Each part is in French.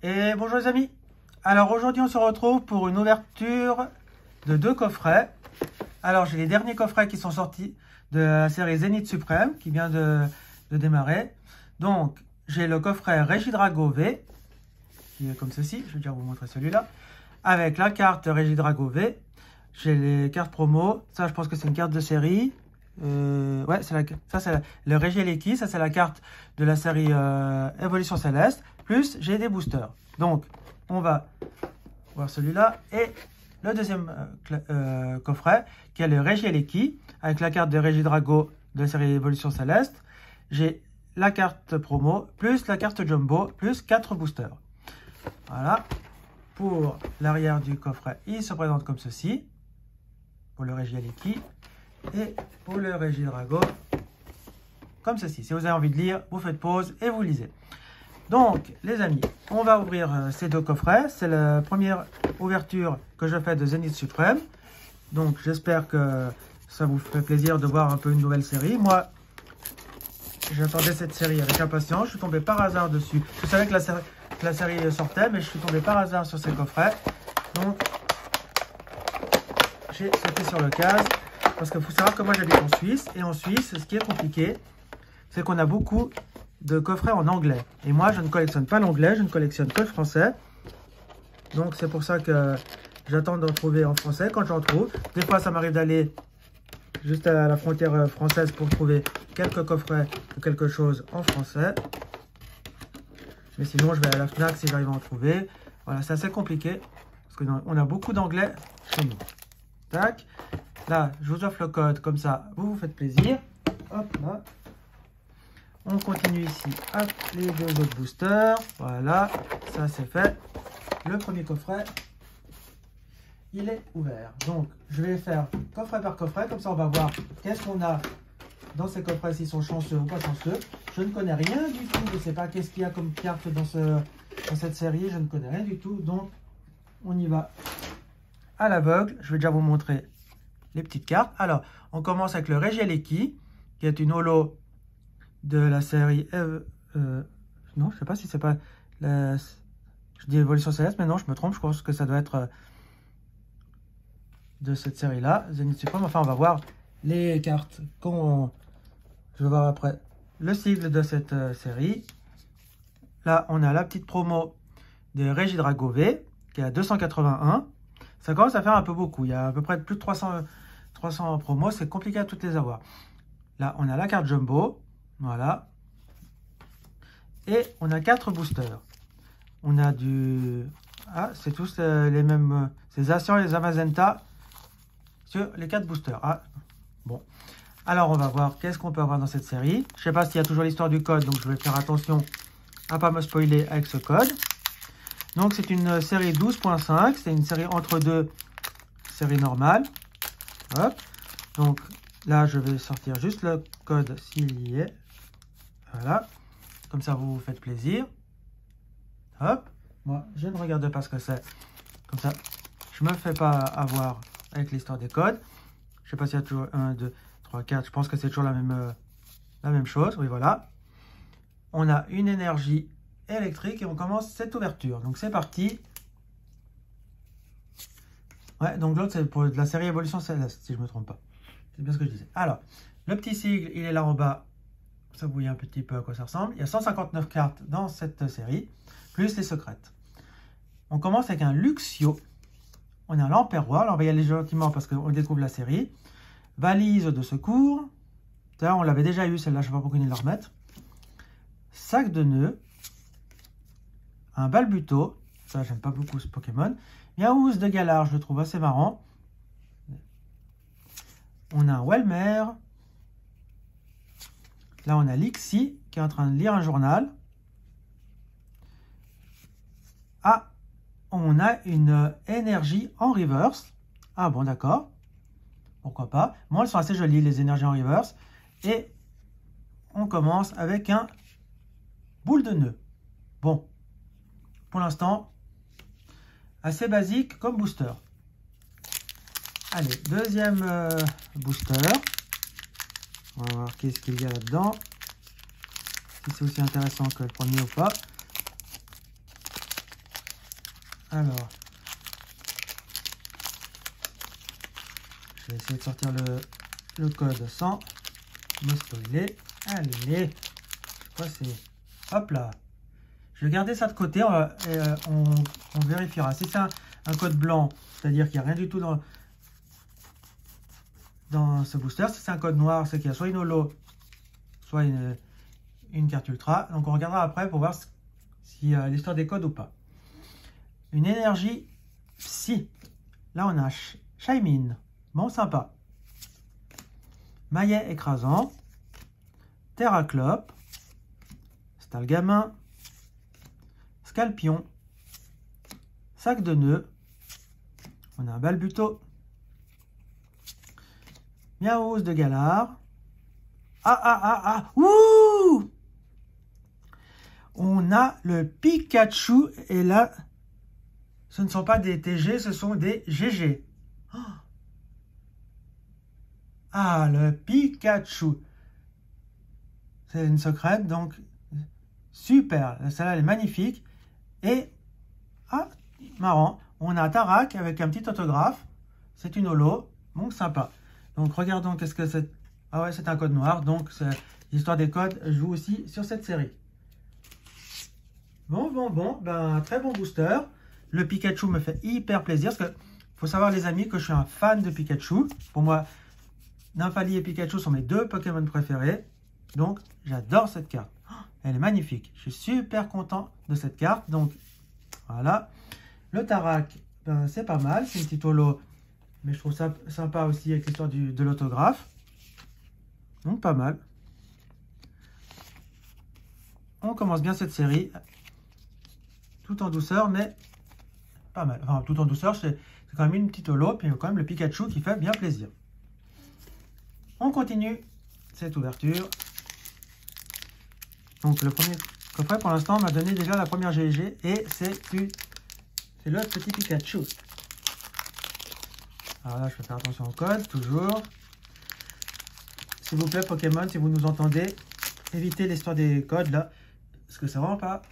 Et bonjour les amis. Alors aujourd'hui on se retrouve pour une ouverture de 2 coffrets. Alors j'ai les derniers coffrets qui sont sortis de la série Zénith Suprême qui vient de démarrer. Donc j'ai le coffret Regidrago V qui est comme ceci. Je vais déjà vous montrer celui-là avec la carte Regidrago V. J'ai les cartes promo. Ça je pense que c'est une carte de série. Ouais, ça c'est le Regieleki, ça c'est la carte de la série Évolution Céleste. Plus j'ai des boosters. Donc on va voir celui-là et le deuxième coffret qui est le Regieleki avec la carte de Regidrago de la série Évolution Céleste. J'ai la carte promo plus la carte jumbo plus 4 boosters. Voilà. Pour l'arrière du coffret, il se présente comme ceci. Pour le Regieleki. Et pour le Regidrago, comme ceci. Si vous avez envie de lire, vous faites pause et vous lisez. Donc, les amis, on va ouvrir ces 2 coffrets. C'est la première ouverture que je fais de Zénith Suprême. Donc, j'espère que ça vous fait plaisir de voir un peu une nouvelle série. Moi, j'attendais cette série avec impatience. Je suis tombé par hasard dessus. Je savais que la série sortait, mais je suis tombé par hasard sur ces coffrets. Donc, j'ai sauté sur le case. Parce qu'il faut savoir que moi j'habite en Suisse. Et en Suisse, ce qui est compliqué, c'est qu'on a beaucoup de coffrets en anglais. Et moi, je ne collectionne pas l'anglais, je ne collectionne que le français. Donc c'est pour ça que j'attends d'en trouver en français quand j'en trouve. Des fois, ça m'arrive d'aller juste à la frontière française pour trouver quelques coffrets ou quelque chose en français. Mais sinon, je vais à la FNAC si j'arrive à en trouver. Voilà, c'est assez compliqué. Parce qu'on a beaucoup d'anglais chez nous. Tac. Là, je vous offre le code, comme ça, vous vous faites plaisir. Hop, là. On continue ici. Hop, les 2 autres boosters. Voilà, ça c'est fait. Le premier coffret, il est ouvert. Donc, je vais faire coffret par coffret. Comme ça, on va voir qu'est-ce qu'on a dans ces coffrets, s'ils sont chanceux ou pas chanceux. Je ne connais rien du tout. Je ne sais pas qu'est-ce qu'il y a comme carte dans cette série. Je ne connais rien du tout. Donc, on y va à l'aveugle. Je vais déjà vous montrer les petites cartes. Alors, on commence avec le Regieleki, qui est une holo de la série... non, je sais pas si c'est pas... je dis Évolution Céleste, mais non, je me trompe. Je pense que ça doit être de cette série-là. Zénith Suprême. Enfin, on va voir les cartes. Je vais voir après le sigle de cette série. Là, on a la petite promo de Regidrago V, qui est à 281. Ça commence à faire un peu beaucoup. Il y a à peu près plus de 300 promos, c'est compliqué à toutes les avoir. Là, on a la carte jumbo, voilà. Et on a 4 boosters. On a du... Ah, c'est tous les mêmes... c'est Zacian et les Amazenta sur les 4 boosters. Ah, bon. Alors, on va voir qu'est-ce qu'on peut avoir dans cette série. Je ne sais pas s'il y a toujours l'histoire du code, donc je vais faire attention à ne pas me spoiler avec ce code. Donc, c'est une série 12.5. C'est une série entre deux séries normales. Hop. Donc là, je vais sortir juste le code s'il y est. Voilà. Comme ça, vous vous faites plaisir. Hop. Moi, je ne regarde pas ce que c'est. Comme ça, je ne me fais pas avoir avec l'histoire des codes. Je ne sais pas s'il y a toujours 1, 2, 3, 4. Je pense que c'est toujours la même chose. Oui, voilà. On a une énergie électrique et on commence cette ouverture. Donc, c'est parti. Ouais, donc l'autre, c'est pour de la série Évolution Céleste, si je ne me trompe pas. C'est bien ce que je disais. Alors, le petit sigle, il est là en bas. Ça vous voyez un petit peu à quoi ça ressemble. Il y a 159 cartes dans cette série, plus les secrètes. On commence avec un Luxio. On a l'Empereur. Alors, on va y aller gentiment parce qu'on découvre la série. Valise de secours. Ça, on l'avait déjà eu, celle-là, je ne sais pas pourquoi ils la remettent. Sac de nœuds. Un Balbuto. Ça, j'aime pas beaucoup ce Pokémon. Miaouz de Galar, je le trouve assez marrant. On a un Welmer. Là, on a Lixi qui est en train de lire un journal. Ah, on a une énergie en reverse. Ah bon, d'accord. Pourquoi pas. Moi, elles sont assez jolies, les énergies en reverse. Et on commence avec un boule de nœud. Bon, pour l'instant, assez basique comme booster. Allez, deuxième booster. On va voir qu'est-ce qu'il y a là-dedans. Si c'est aussi intéressant que le premier ou pas. Alors, je vais essayer de sortir le code sans me spoiler. Allez, je crois que c'est... Hop là. Je vais garder ça de côté, on vérifiera. Si c'est un code blanc, c'est-à-dire qu'il n'y a rien du tout dans ce booster. Si c'est un code noir, c'est qu'il y a soit une holo, soit une carte ultra. Donc on regardera après pour voir s'il y a l'histoire des codes ou pas. Une énergie psy. Là on a Shaymin. Bon, sympa. Maillet écrasant. Terraclope. Stalgamin. Scalpion. Sac de nœuds. On a un Balbuto. Miaouz de Galar. Ouh! On a le Pikachu. Et là, ce ne sont pas des TG, ce sont des GG. Ah, le Pikachu. C'est une secrète, donc super. Celle-là, elle est magnifique. Et, marrant, on a Tarak avec un petit autographe. C'est une holo, donc sympa. Donc regardons qu'est-ce que c'est. Ah ouais, c'est un code noir, donc l'histoire des codes joue aussi sur cette série. Bon, ben très bon booster. Le Pikachu me fait hyper plaisir, parce que faut savoir les amis que je suis un fan de Pikachu. Pour moi, Nymphali et Pikachu sont mes deux Pokémon préférés. Donc, j'adore cette carte. Elle est magnifique. Je suis super content de cette carte. Donc, voilà. Le Tarak, ben, c'est pas mal. C'est une petite holo. Mais je trouve ça sympa aussi avec l'histoire de l'autographe. Donc, pas mal. On commence bien cette série. Tout en douceur, mais pas mal. Enfin, tout en douceur, c'est quand même une petite holo. Puis, il y a quand même le Pikachu qui fait bien plaisir. On continue cette ouverture. Donc le premier coffret pour l'instant m'a donné déjà la première GG et c'est le petit Pikachu. Alors là je vais faire attention au code, toujours. S'il vous plaît Pokémon, si vous nous entendez, évitez l'histoire des codes là. Parce que c'est vraiment pas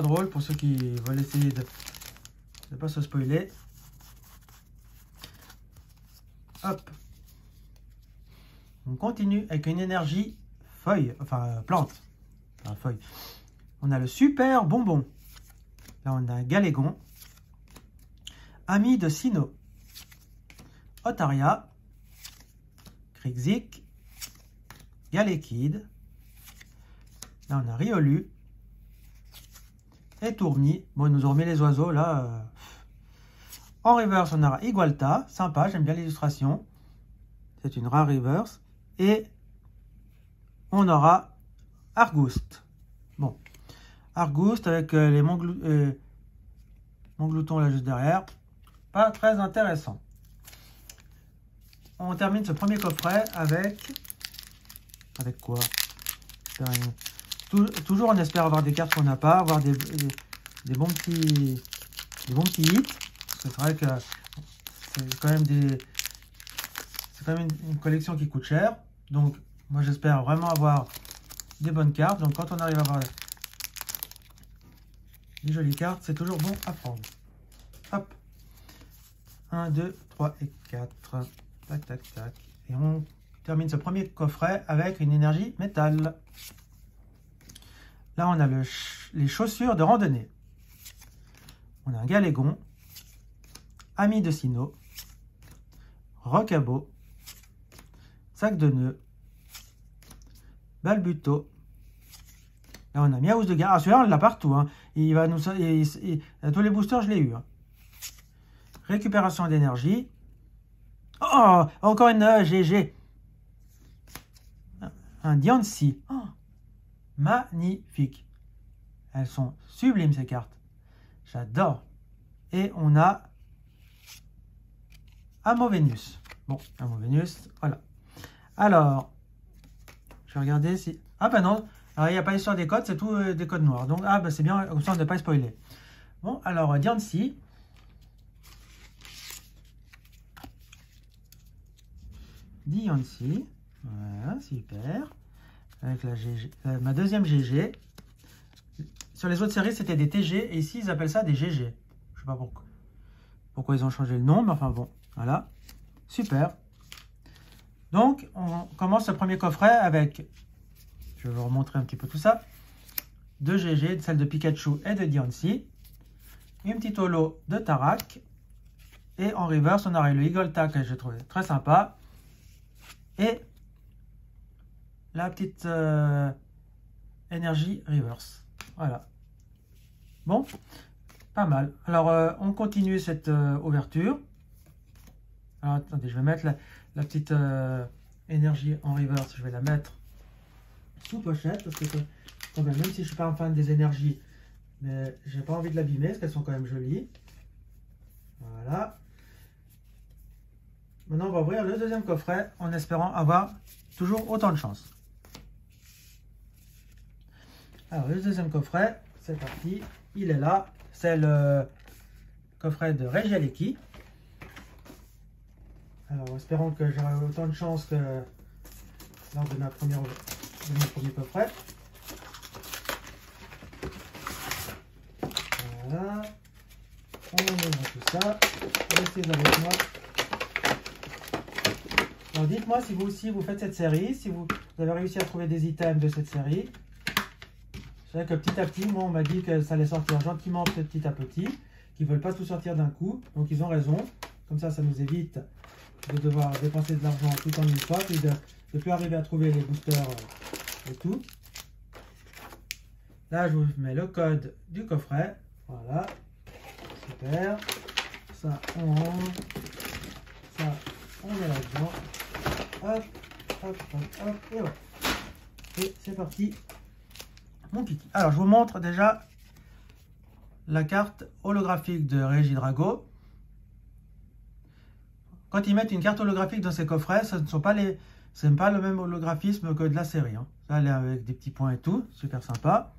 drôle pour ceux qui veulent essayer de ne pas se spoiler. Hop. On continue avec une énergie feuille, enfin plante, enfin feuille. On a le super bonbon. Là on a un Galégon. Ami de Sinnoh. Otaria. Krixik. Galekid. Là on a Riolu. Et Tourmi. Bon, ils nous ont remis les oiseaux là. En reverse, on aura Igualta. Sympa, j'aime bien l'illustration. C'est une rare reverse. Et on aura Argouste. Bon, Argouste avec les Montglouton là juste derrière. Pas très intéressant. On termine ce premier coffret avec... Avec quoi? Toujours on espère avoir des cartes qu'on n'a pas, avoir des bons petits hits. C'est vrai que c'est quand même une collection qui coûte cher. Donc, moi, j'espère vraiment avoir des bonnes cartes. Donc, quand on arrive à avoir des jolies cartes, c'est toujours bon à prendre. Hop. 1, 2, 3 et 4. Tac, tac, tac. Et on termine ce premier coffret avec une énergie métal. Là, on a les chaussures de randonnée. On a un Galégon. Ami de Sinnoh. Rocabo. Sac de nœuds. Balbuto. Là, on a Miaouz de Galar. Ah, celui-là, on l'a partout. Hein. Il va nous... tous les boosters, je l'ai eu. Hein. Récupération d'énergie. Oh, encore une GG. Un Diancie. Oh, magnifique. Elles sont sublimes, ces cartes. J'adore. Et on a Amovenus. Bon, Amovenus, voilà. Alors, je vais regarder si... Ah ben non, alors il n'y a pas l'histoire des codes, c'est tout des codes noirs. Donc, ah ben c'est bien, comme ça on ne pas spoiler. Bon, alors, Diancie. Diancie. Voilà, super. Avec la GG, ma deuxième GG. sur les autres séries, c'était des TG. Et ici, ils appellent ça des GG. Je sais pas pourquoi ils ont changé le nom. Mais enfin bon, voilà. Super. Donc, on commence ce premier coffret avec... Je vais vous remontrer un petit peu tout ça. 2 GG, celle de Pikachu et de Diancie. Une petite holo de Tarak. Et en reverse, on aurait le Eagle Tag que j'ai trouvé très sympa. Et la petite énergie reverse. Voilà. Bon, pas mal. Alors, on continue cette ouverture. Alors, attendez, je vais mettre la petite énergie en reverse. Je vais la mettre sous pochette parce que quand même si je ne suis pas un fan des énergies, mais j'ai pas envie de l'abîmer parce qu'elles sont quand même jolies. Voilà. Maintenant, on va ouvrir le deuxième coffret en espérant avoir toujours autant de chance. Alors, le deuxième coffret, c'est parti. Il est là. C'est le coffret de Regieleki. Alors, espérons que j'aurai autant de chance que lors de mon premier coffret. Voilà. On ouvre tout ça. Restez avec moi. Alors, dites-moi si vous aussi vous faites cette série, si vous avez réussi à trouver des items de cette série. C'est vrai que petit à petit, moi, on m'a dit que ça allait sortir gentiment petit à petit, qu'ils ne veulent pas tout sortir d'un coup. Donc, ils ont raison. Comme ça nous évite de devoir dépenser de l'argent tout en une fois, puis de ne plus arriver à trouver les boosters et tout. Là, je vous mets le code du coffret. Voilà. Super. Ça, on range. Ça, on met là-dedans. Hop, hop, hop, hop. Et voilà. Et c'est parti. Mon kiki. Alors, je vous montre déjà la carte holographique de Regidrago. Quand ils mettent une carte holographique dans ces coffrets, ce n'est pas le même holographisme que de la série. Hein. Ça, elle est avec des petits points et tout. Super sympa.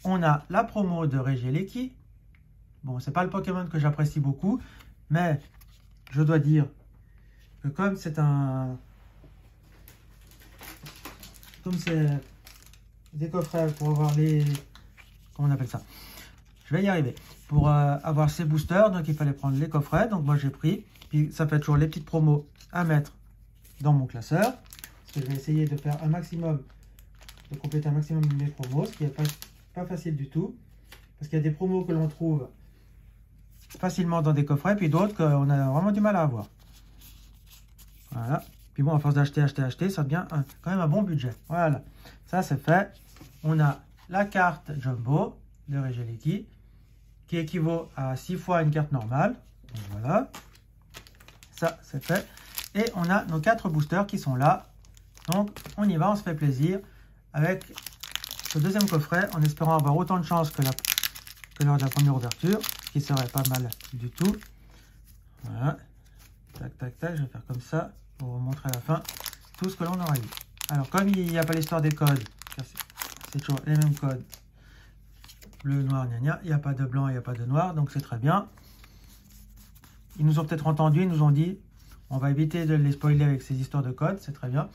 On a la promo de Regieleki. Bon, c'est pas le Pokémon que j'apprécie beaucoup, mais je dois dire que comme c'est des coffrets pour avoir les... Comment on appelle ça? Je vais y arriver. Pour avoir ces boosters, donc il fallait prendre les coffrets. Donc moi j'ai pris. Puis ça fait toujours les petites promos à mettre dans mon classeur. Parce que je vais essayer de faire un maximum, de compléter un maximum de mes promos, ce qui n'est pas facile du tout. Parce qu'il y a des promos que l'on trouve facilement dans des coffrets, puis d'autres qu'on a vraiment du mal à avoir. Voilà. Puis bon, à force d'acheter, ça devient quand même un bon budget. Voilà. Ça, c'est fait. On a la carte Jumbo de Regieleki, qui équivaut à 6 fois une carte normale. Donc, voilà. Ça, c'est fait. Et on a nos 4 boosters qui sont là. Donc, on y va, on se fait plaisir avec ce deuxième coffret, en espérant avoir autant de chance que lors de la première ouverture, qui serait pas mal du tout. Voilà. Tac, tac, tac, je vais faire comme ça pour vous montrer à la fin tout ce que l'on aura eu. Alors, comme il n'y a pas l'histoire des codes, c'est toujours les mêmes codes. Bleu, noir, gna gna. Il n'y a pas de blanc, il n'y a pas de noir, donc c'est très bien. Ils nous ont peut-être entendu, ils nous ont dit, on va éviter de les spoiler avec ces histoires de codes, c'est très bien.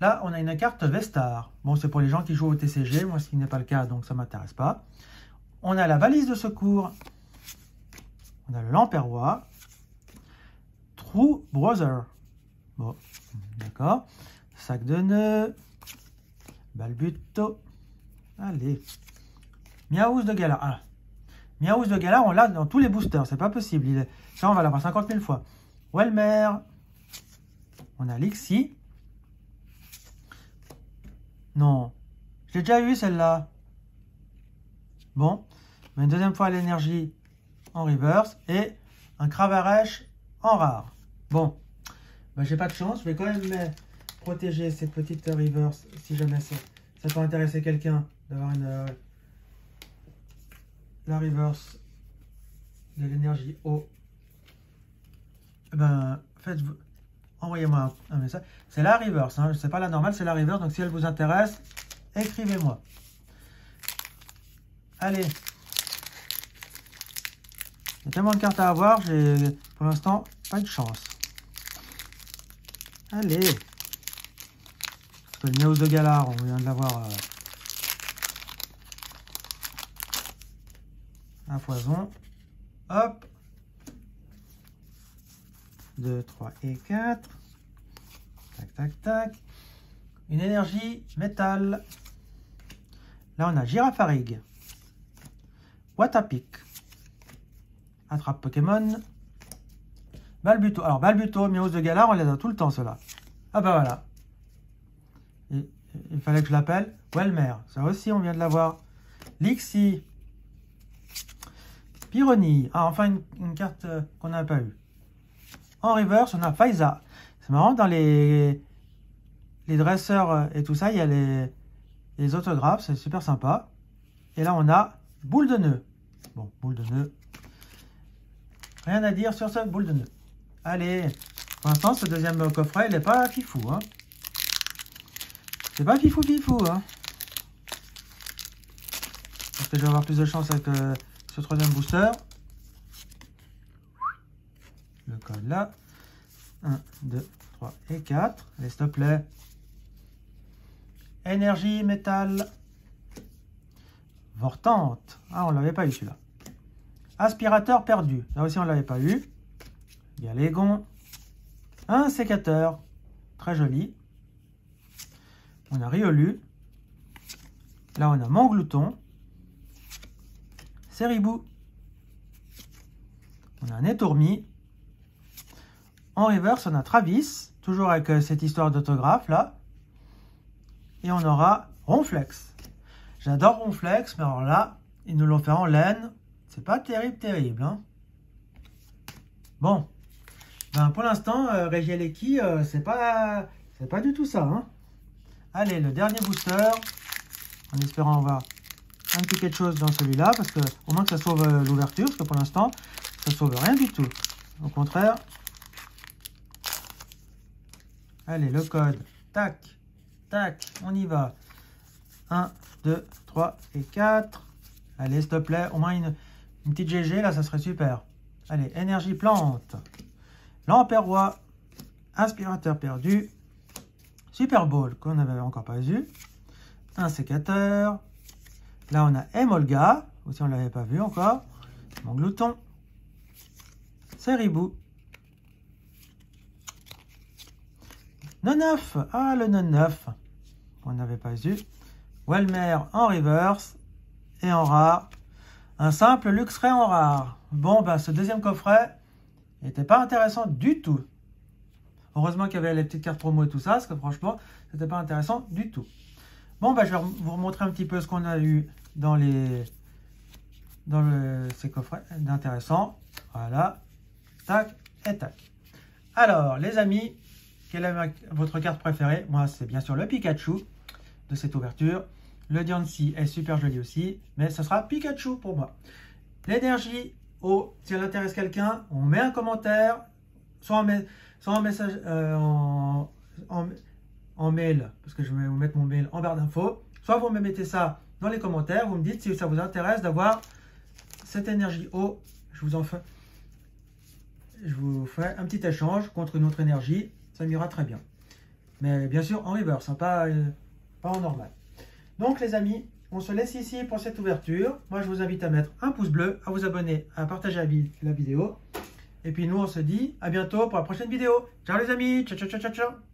Là, on a une carte Vestar. Bon, c'est pour les gens qui jouent au TCG, moi ce qui n'est pas le cas, donc ça ne m'intéresse pas. On a la balise de secours. On a le Lamperrois. True Brother. Bon, d'accord. Sac de nœuds. Balbuto. Allez. Miaouz de Galar. Ah. Miaouz de Galar, on l'a dans tous les boosters. C'est pas possible. Ça, on va l'avoir 50 000 fois. Welmer. On a Lixie. Non. Je l'ai déjà eu celle-là. Bon. Une deuxième fois l'énergie en reverse. Et un Cravarèche en rare. Bon. Ben, j'ai pas de chance. Je vais quand même protéger cette petite reverse. Si jamais ça peut intéresser quelqu'un d'avoir la reverse de l'énergie eau. Ben, envoyez-moi un message. C'est la reverse, hein. C'est pas la normale, c'est la reverse. Donc si elle vous intéresse, écrivez-moi. Allez. Il y a tellement de cartes à avoir, j'ai pour l'instant pas de chance. Allez. Parce que le Miaouz de Galar, on vient de l'avoir. un foison. Hop. 2, 3 et 4. Tac, tac, tac. Une énergie métal. Là, on a Girafarig. Watapic. Attrape Pokémon. Balbuto. Alors, Balbuto, Miaus de Galar, on les a tout le temps, ceux-là. Ah bah voilà. Et, il fallait que je l'appelle Welmer. Ça aussi, on vient de l'avoir. Lixi. Pyroni. Ah, enfin, une carte qu'on n'a pas eue. En reverse, on a Faiza. C'est marrant, dans les dresseurs et tout ça, il y a les autographes. C'est super sympa. Et là, on a Boule de Nœud. Bon, Boule de Nœud. Rien à dire sur cette boule de nœud. Allez, pour l'instant, ce deuxième coffret, il n'est pas fifou. Hein. C'est pas fifou. Hein. Parce que je vais avoir plus de chance avec ce troisième booster. Le code là. 1, 2, 3 et 4. Allez, s'il te plaît. Énergie, métal. Vortante. Ah, on ne l'avait pas eu celui-là. Aspirateur perdu. Là aussi, on ne l'avait pas eu. Galégon. Un sécateur. Très joli. On a Riolu. Là, on a Manglouton. Ceribou. On a un Étourmi. En reverse, on a Travis. Toujours avec cette histoire d'autographe, là. Et on aura Ronflex. J'adore Ronflex, mais alors là, ils nous l'ont fait en laine. C'est pas terrible. Hein. Bon. Ben, pour l'instant, Regieleki, c'est pas du tout ça. Hein. Allez, le dernier booster. En espérant avoir un petit quelque chose dans celui-là. Parce que au moins que ça sauve l'ouverture. Parce que pour l'instant, ça sauve rien du tout. Au contraire. Allez, le code. Tac. Tac. On y va. 1, 2, 3 et 4. Allez, s'il te plaît. Au moins une petite GG, là, ça serait super. Allez, énergie plante. Lamperrois. Aspirateur perdu. Super Ball, qu'on n'avait encore pas eu. Un sécateur. Là, on a Emolga. Aussi, on ne l'avait pas vu encore. Manglouton. Ceribou. Noneuf. Ah, le Noneuf. On n'avait pas eu. Welmer en reverse. Et en rare. Un simple Luxray en rare. Bon, ben, ce deuxième coffret n'était pas intéressant du tout. Heureusement qu'il y avait les petites cartes promo et tout ça, parce que franchement, c'était pas intéressant du tout. Bon, ben, je vais vous remontrer un petit peu ce qu'on a eu dans ces coffrets d'intéressant. Voilà. Tac et tac. Alors, les amis, quelle est votre carte préférée? Moi, c'est bien sûr le Pikachu de cette ouverture. Le Diancie est super joli aussi, mais ce sera Pikachu pour moi. L'énergie, si elle intéresse quelqu'un, on met un commentaire, soit en message, en mail, parce que je vais vous mettre mon mail en barre d'infos, soit vous me mettez ça dans les commentaires, vous me dites si ça vous intéresse d'avoir cette énergie eau. Je vous fais un petit échange contre une autre énergie, ça m'ira très bien. Mais bien sûr en reverse, hein, pas en normal. Donc les amis, on se laisse ici pour cette ouverture. Moi je vous invite à mettre un pouce bleu, à vous abonner, à partager la vidéo. Et puis nous on se dit à bientôt pour la prochaine vidéo. Ciao les amis, ciao ciao ciao ciao ciao.